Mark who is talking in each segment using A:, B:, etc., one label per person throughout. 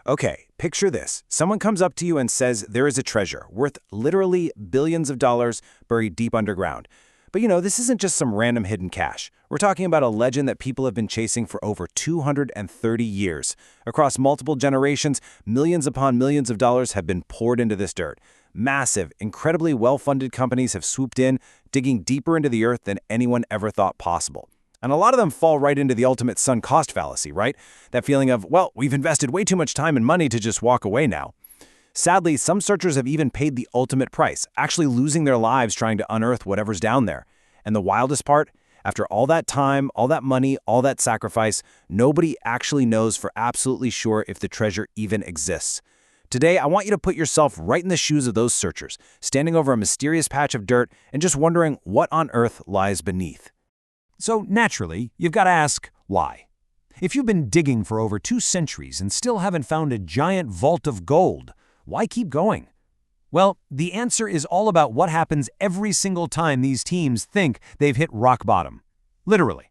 A: Okay, picture this. Someone comes up to you and says there is a treasure worth literally billions of dollars buried deep underground. But this isn't just some random hidden cache. We're talking about a legend that people have been chasing for over 230 years. Across multiple generations, millions upon millions of dollars have been poured into this dirt. Massive, incredibly well-funded companies have swooped in, digging deeper into the earth than anyone ever thought possible. And a lot of them fall right into the ultimate sunk cost fallacy, right? That feeling of, well, we've invested way too much time and money to just walk away now. Sadly, some searchers have even paid the ultimate price, actually losing their lives trying to unearth whatever's down there. And the wildest part, after all that time, all that money, all that sacrifice, nobody actually knows for absolutely sure if the treasure even exists. Today, I want you to put yourself right in the shoes of those searchers, standing over a mysterious patch of dirt and just wondering what on earth lies beneath.
B: So naturally, you've got to ask, why? If you've been digging for over 2 centuries and still haven't found a giant vault of gold, why keep going? Well, the answer is all about what happens every single time these teams think they've hit rock bottom. Literally.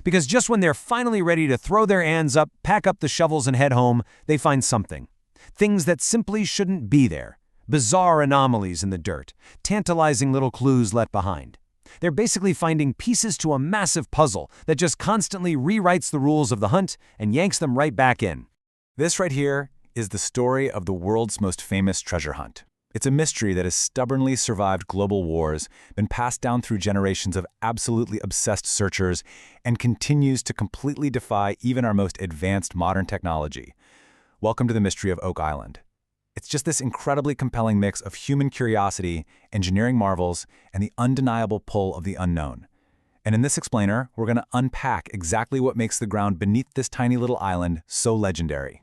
B: Because just when they're finally ready to throw their hands up, pack up the shovels and head home, they find something. Things that simply shouldn't be there. Bizarre anomalies in the dirt. Tantalizing little clues left behind. They're basically finding pieces to a massive puzzle that just constantly rewrites the rules of the hunt and yanks them right back in.
C: This right here is the story of the world's most famous treasure hunt. It's a mystery that has stubbornly survived global wars, been passed down through generations of absolutely obsessed searchers, and continues to completely defy even our most advanced modern technology. Welcome to the mystery of Oak Island. It's just this incredibly compelling mix of human curiosity, engineering marvels, and the undeniable pull of the unknown. And in this explainer, we're going to unpack exactly what makes the ground beneath this tiny little island so legendary.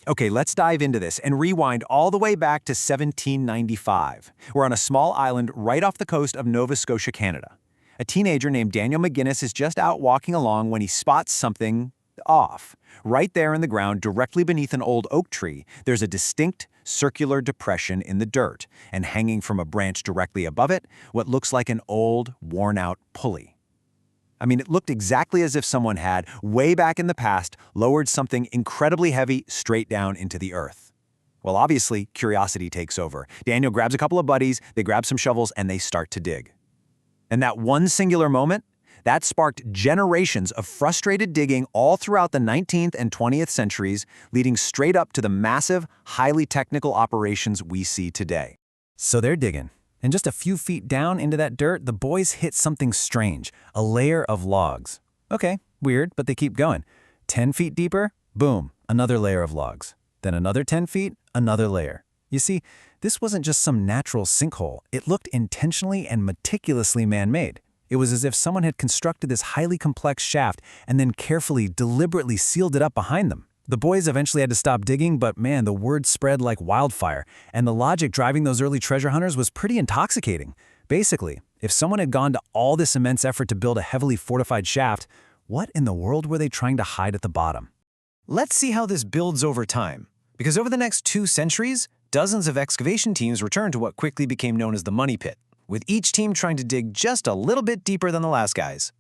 A: Okay, let's dive into this and rewind all the way back to 1795. We're on a small island right off the coast of Nova Scotia, Canada. A teenager named Daniel McGinnis is just out walking along when he spots something off. Right there in the ground, directly beneath an old oak tree, there's a distinct circular depression in the dirt, and hanging from a branch directly above it, what looks like an old, worn-out pulley. I mean, it looked exactly as if someone had, way back in the past, lowered something incredibly heavy straight down into the earth. Well, obviously, curiosity takes over. Daniel grabs a couple of buddies, they grab some shovels, and they start to dig. And that one singular moment, that sparked generations of frustrated digging all throughout the 19th and 20th centuries, leading straight up to the massive, highly technical operations we see today.
C: So they're digging. And just a few feet down into that dirt, the boys hit something strange, a layer of logs. Okay, weird, but they keep going. 10 feet deeper, boom, another layer of logs. Then another 10 feet, another layer. You see, this wasn't just some natural sinkhole. It looked intentionally and meticulously man-made. It was as if someone had constructed this highly complex shaft and then carefully, deliberately sealed it up behind them. The boys eventually had to stop digging, but man, the word spread like wildfire, and the logic driving those early treasure hunters was pretty intoxicating. Basically, if someone had gone to all this immense effort to build a heavily fortified shaft, what in the world were they trying to hide at the bottom?
B: Let's see how this builds over time. Because over the next 2 centuries, dozens of excavation teams returned to what quickly became known as the Money Pit, with each team trying to dig just a little bit deeper than the last guys.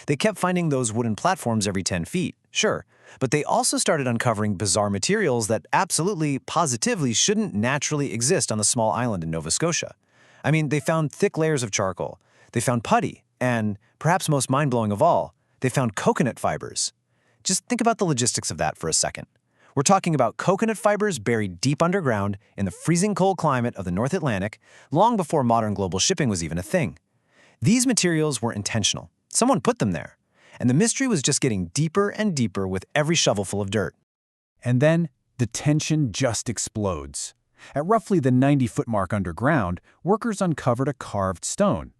B: They kept finding those wooden platforms every 10 feet, sure, but they also started uncovering bizarre materials that absolutely, positively shouldn't naturally exist on the small island in Nova Scotia. I mean, they found thick layers of charcoal, they found putty, and, perhaps most mind-blowing of all, they found coconut fibers. Just think about the logistics of that for a second. We're talking about coconut fibers buried deep underground in the freezing cold climate of the North Atlantic, long before modern global shipping was even a thing. These materials were intentional. Someone put them there, and the mystery was just getting deeper and deeper with every shovelful of dirt.
C: And then the tension just explodes. At roughly the 90-foot mark underground, workers uncovered a carved stone.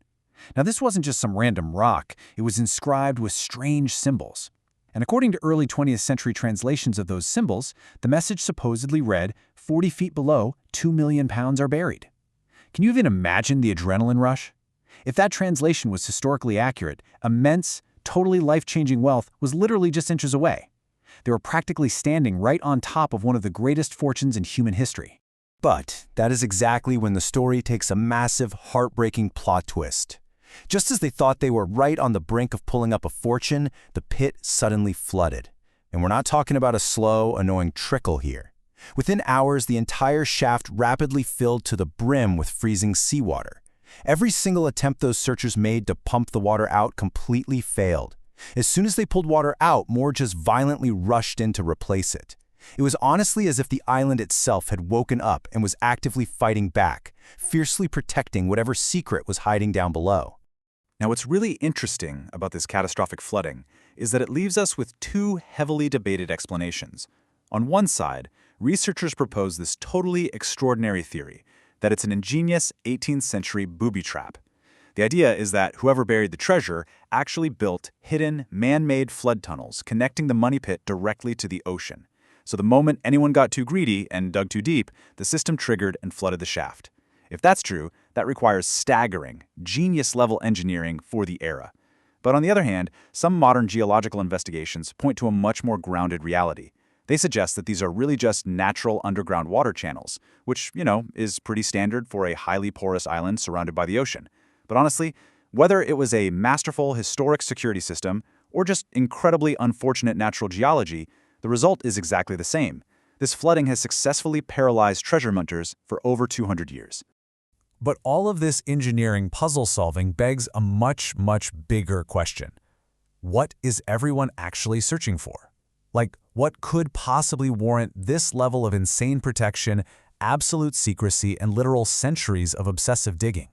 C: Now, this wasn't just some random rock. It was inscribed with strange symbols. And according to early 20th century translations of those symbols, the message supposedly read, 40 feet below, 2 million pounds are buried. Can you even imagine the adrenaline rush? If that translation was historically accurate, immense, totally life-changing wealth was literally just inches away. They were practically standing right on top of one of the greatest fortunes in human history.
A: But that is exactly when the story takes a massive, heartbreaking plot twist. Just as they thought they were right on the brink of pulling up a fortune, the pit suddenly flooded. And we're not talking about a slow, annoying trickle here.
C: Within hours, the entire shaft rapidly filled to the brim with freezing seawater. Every single attempt those searchers made to pump the water out completely failed. As soon as they pulled water out, more just violently rushed in to replace it. It was honestly as if the island itself had woken up and was actively fighting back, fiercely protecting whatever secret was hiding down below.
D: Now, what's really interesting about this catastrophic flooding is that it leaves us with two heavily debated explanations. On one side, researchers propose this totally extraordinary theory that it's an ingenious 18th century booby trap. The idea is that whoever buried the treasure actually built hidden, man-made flood tunnels connecting the money pit directly to the ocean. So the moment anyone got too greedy and dug too deep, the system triggered and flooded the shaft. If that's true, that requires staggering, genius-level engineering for the era. But on the other hand, some modern geological investigations point to a much more grounded reality. They suggest that these are really just natural underground water channels, which, is pretty standard for a highly porous island surrounded by the ocean. But honestly, whether it was a masterful historic security system or just incredibly unfortunate natural geology, the result is exactly the same. This flooding has successfully paralyzed treasure hunters for over 200 years.
B: But all of this engineering puzzle solving begs a much, much bigger question. What is everyone actually searching for? Like, what could possibly warrant this level of insane protection, absolute secrecy, and literal centuries of obsessive digging?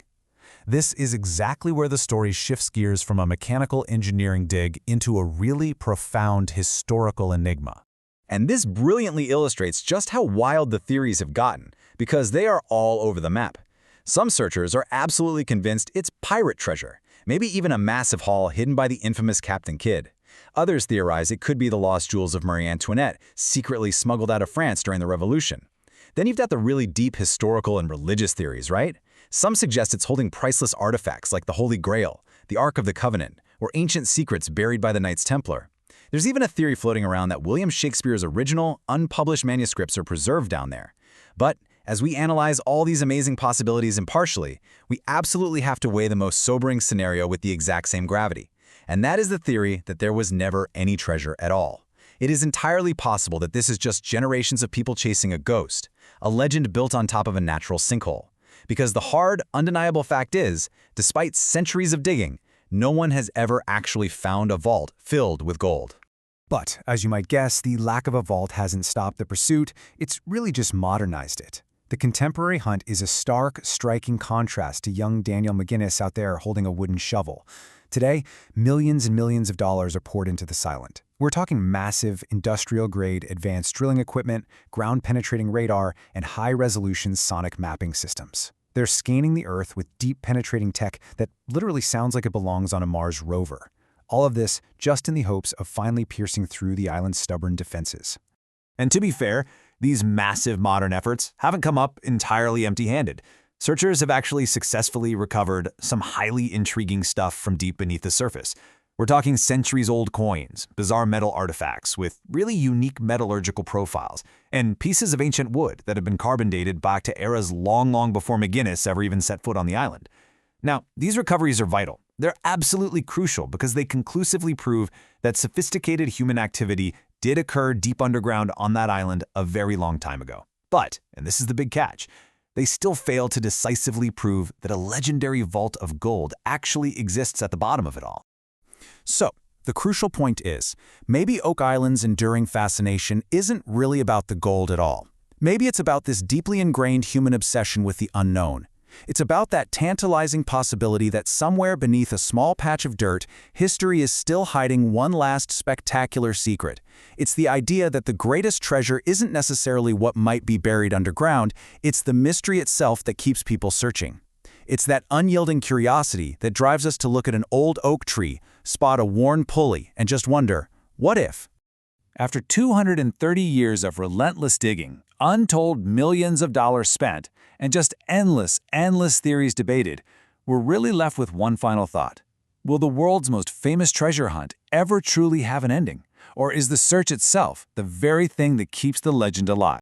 B: This is exactly where the story shifts gears from a mechanical engineering dig into a really profound historical enigma.
C: And this brilliantly illustrates just how wild the theories have gotten, because they are all over the map. Some searchers are absolutely convinced it's pirate treasure, maybe even a massive haul hidden by the infamous Captain Kidd. Others theorize it could be the lost jewels of Marie Antoinette, secretly smuggled out of France during the Revolution. Then you've got the really deep historical and religious theories, right? Some suggest it's holding priceless artifacts like the Holy Grail, the Ark of the Covenant, or ancient secrets buried by the Knights Templar. There's even a theory floating around that William Shakespeare's original, unpublished manuscripts are preserved down there. But as we analyze all these amazing possibilities impartially, we absolutely have to weigh the most sobering scenario with the exact same gravity. And that is the theory that there was never any treasure at all. It is entirely possible that this is just generations of people chasing a ghost, a legend built on top of a natural sinkhole. Because the hard, undeniable fact is, despite centuries of digging, no one has ever actually found a vault filled with gold.
A: But, as you might guess, the lack of a vault hasn't stopped the pursuit, it's really just modernized it. The contemporary hunt is a stark, striking contrast to young Daniel McGinnis out there holding a wooden shovel. Today, millions and millions of dollars are poured into this island. We're talking massive, industrial-grade, advanced drilling equipment, ground-penetrating radar, and high-resolution sonic mapping systems. They're scanning the Earth with deep penetrating tech that literally sounds like it belongs on a Mars rover. All of this just in the hopes of finally piercing through the island's stubborn defenses.
C: And to be fair, these massive modern efforts haven't come up entirely empty-handed. Searchers have actually successfully recovered some highly intriguing stuff from deep beneath the surface. We're talking centuries-old coins, bizarre metal artifacts with really unique metallurgical profiles, and pieces of ancient wood that have been carbon dated back to eras long, long before McGinnis ever even set foot on the island. Now, these recoveries are vital. They're absolutely crucial because they conclusively prove that sophisticated human activity did occur deep underground on that island a very long time ago. But, and this is the big catch, they still fail to decisively prove that a legendary vault of gold actually exists at the bottom of it all. So, the crucial point is, maybe Oak Island's enduring fascination isn't really about the gold at all. Maybe it's about this deeply ingrained human obsession with the unknown. It's about that tantalizing possibility that somewhere beneath a small patch of dirt, history is still hiding one last spectacular secret. It's the idea that the greatest treasure isn't necessarily what might be buried underground, it's the mystery itself that keeps people searching. It's that unyielding curiosity that drives us to look at an old oak tree, spot a worn pulley, and just wonder, what if?
B: After 230 years of relentless digging, untold millions of dollars spent, and just endless theories debated, we're really left with one final thought. Will the world's most famous treasure hunt ever truly have an ending? Or is the search itself the very thing that keeps the legend alive?